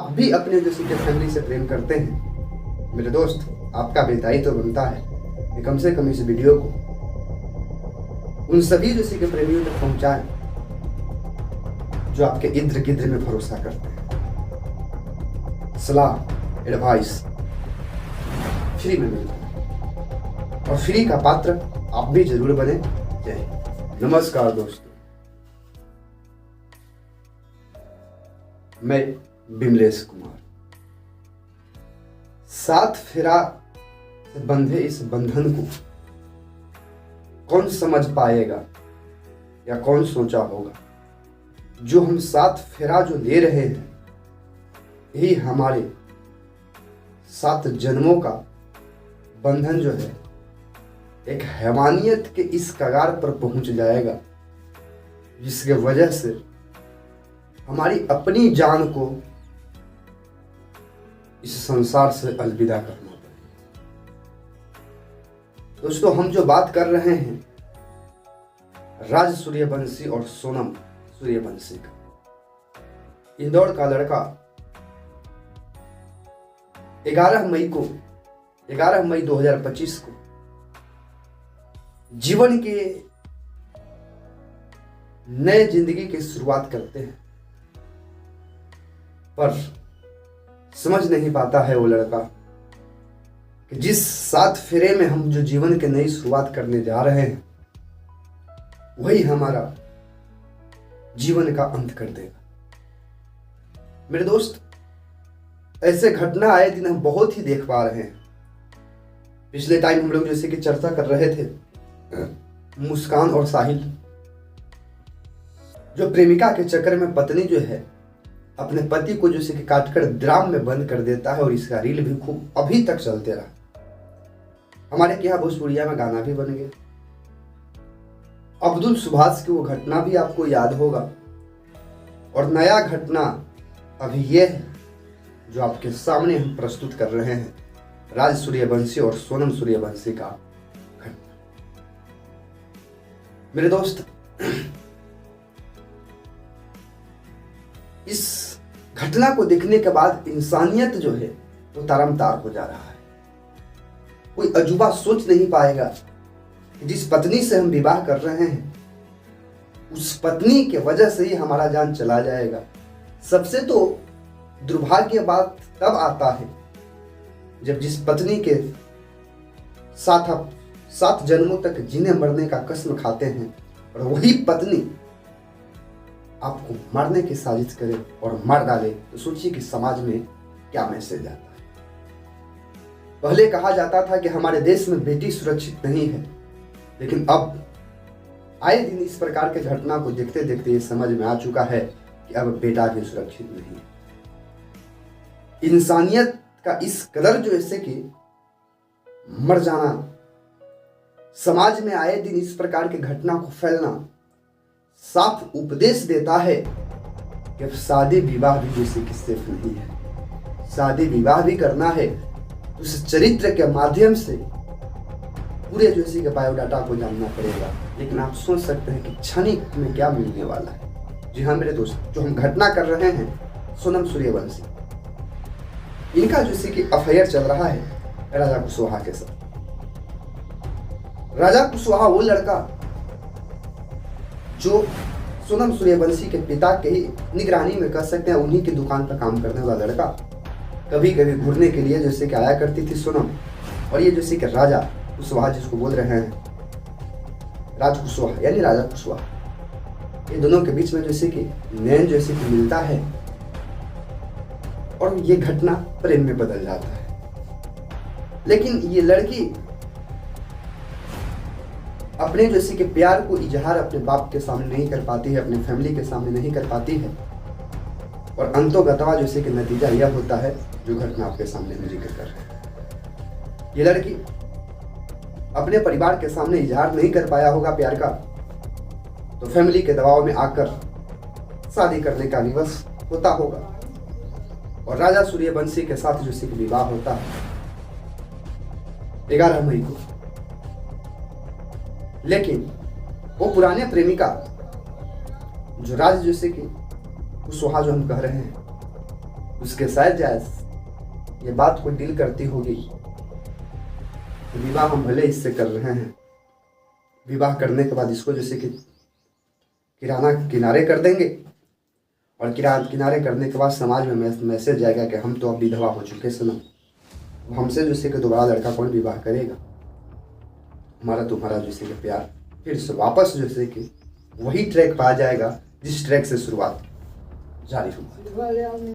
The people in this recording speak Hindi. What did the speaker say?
आप भी अपने जैसे कि फैमिली से प्रेम करते हैं, मेरे दोस्त, आपका बेदायित्व तो बनता है कि कम से कम इस वीडियो को उन सभी जैसे के प्रेमियों तक पहुंचाएं जो आपके इर्द गिर्द में भरोसा करते हैं। सलाह, एडवाइस फ्री में मिलता है और फ्री का पात्र आप भी जरूर बने। जय हिंद। नमस्कार दोस्तों, मैं बिमलेश कुमार। सात फेरा से बंधे इस बंधन को कौन समझ पाएगा या कौन सोचा होगा। जो हम सात फेरा जो ले रहे हैं, यही हमारे 7 जन्मों का बंधन जो है एक हैवानियत के इस कगार पर पहुंच जाएगा, जिसके वजह से हमारी अपनी जान को इस संसार से अलविदा करना पड़ेगा। दोस्तों, हम जो बात कर रहे हैं राज सूर्यवंशी और सोनम सूर्यवंशी का। इंदौर का लड़का 11 मई 2025 को जीवन के नए जिंदगी की शुरुआत करते हैं, पर समझ नहीं पाता है वो लड़का कि जिस 7 फेरे में हम जो जीवन के नई शुरुआत करने जा रहे हैं, वही हमारा जीवन का अंत कर देगा। मेरे दोस्त, ऐसे घटना आए दिन हम बहुत ही देख पा रहे हैं। पिछले टाइम हम लोग जैसे कि चर्चा कर रहे थे मुस्कान और साहिल, जो प्रेमिका के चक्कर में पत्नी जो है अपने पति को जैसे कि काटकर ड्राम में बंद कर देता है, और इसका रील भी खूब अभी तक चलते रहा। हमारे यहाँ भोजपुरिया में गाना भी बन गया। अब्दुल सुभाष की वो घटना भी आपको याद होगा। और नया घटना अभी ये है जो आपके सामने हम प्रस्तुत कर रहे हैं, राज सूर्यवंशी और सोनम सूर्यवंशी का घटना। मेरे दोस्त, इस घटना को देखने के बाद इंसानियत जो है वो तारमतार हो जा रहा है। कोई अजूबा सोच नहीं पाएगा कि जिस पत्नी से हम विवाह कर रहे हैं, उस पत्नी के वजह से ही हमारा जान चला जाएगा। सबसे तो दुर्भाग्य बात तब आता है जब जिस पत्नी के साथ आप 7 जन्मों तक जीने मरने का कसम खाते हैं, और वही पत्नी आपको मारने की साजिश करे और मार डाले, तो सोचिए कि समाज में क्या मैसेज आता है। पहले कहा जाता था कि हमारे देश में बेटी सुरक्षित नहीं है, लेकिन अब आए दिन इस प्रकार के घटना को देखते देखते ये समझ में आ चुका है कि अब बेटा भी सुरक्षित नहीं है। इंसानियत का इस कदर जो ऐसे कि मर जाना, समाज में आए दिन इस प्रकार के घटना को फैलना, साफ उपदेश देता है कि अब शादी विवाह भी जैसे कि सेफ नहीं है। शादी विवाह भी करना है तो उस चरित्र के माध्यम से पूरे जैसे के बायोडाटा को जानना पड़ेगा। लेकिन आप सोच सकते हैं कि क्षणिक में क्या मिलने वाला है। जी हाँ मेरे दोस्त, जो हम घटना कर रहे हैं सोनम सूर्यवंशी, इनका जैसे कि अफेयर चल रहा है राजा कुशवाहा के साथ। राजा कुशवाहा वो लड़का जो सोनम सूर्यवंशी के पिता के ही निगरानी में, कह सकते हैं उन्हीं की दुकान पर काम करने वाला लड़का, कभी कभी घूरने के लिए जैसे कि आया करती थी सोनम। और ये जैसे कि राजा कुशवाहा जिसको बोल रहे हैं, राज कुशवाहा यानी राजा कुशवाहा, ये दोनों के बीच में जैसे कि नैन जैसे कि मिलता है और ये घटना प्रेम में बदल जाता है। लेकिन ये लड़की अपने जैसे कि प्यार को इजहार अपने बाप के सामने नहीं कर पाती है, अपने फैमिली के सामने नहीं कर पाती है, और अंतोगतवा जैसे कि नतीजा यह होता है जो घटना आपके सामने में जिक्र कर रहे हैं। ये लड़की अपने परिवार के सामने इजहार नहीं कर पाया होगा प्यार का, तो फैमिली के दबाव में आकर शादी करने का विवश होता होगा, और राजा सूर्यवंशी के साथ जैसे कि विवाह होता है 11 मई को। लेकिन वो पुराने प्रेमिका जो राज जैसे कि कुशवाहा जो हम कह रहे हैं, उसके शायद जायज ये बात कोई दिल करती होगी। विवाह हम भले इससे कर रहे हैं, विवाह करने के बाद इसको जैसे कि किराना किनारे कर देंगे, और किनारे करने के बाद समाज में मैसेज जाएगा कि हम तो अब विधवा हो चुके सनम, हमसे जैसे कि दोबारा लड़का कौन विवाह करेगा। हमारा तुम्हारा जैसे कि प्यार फिर से वापस जैसे कि वही ट्रैक पर आ जाएगा जिस ट्रैक से शुरुआत जारी हुई।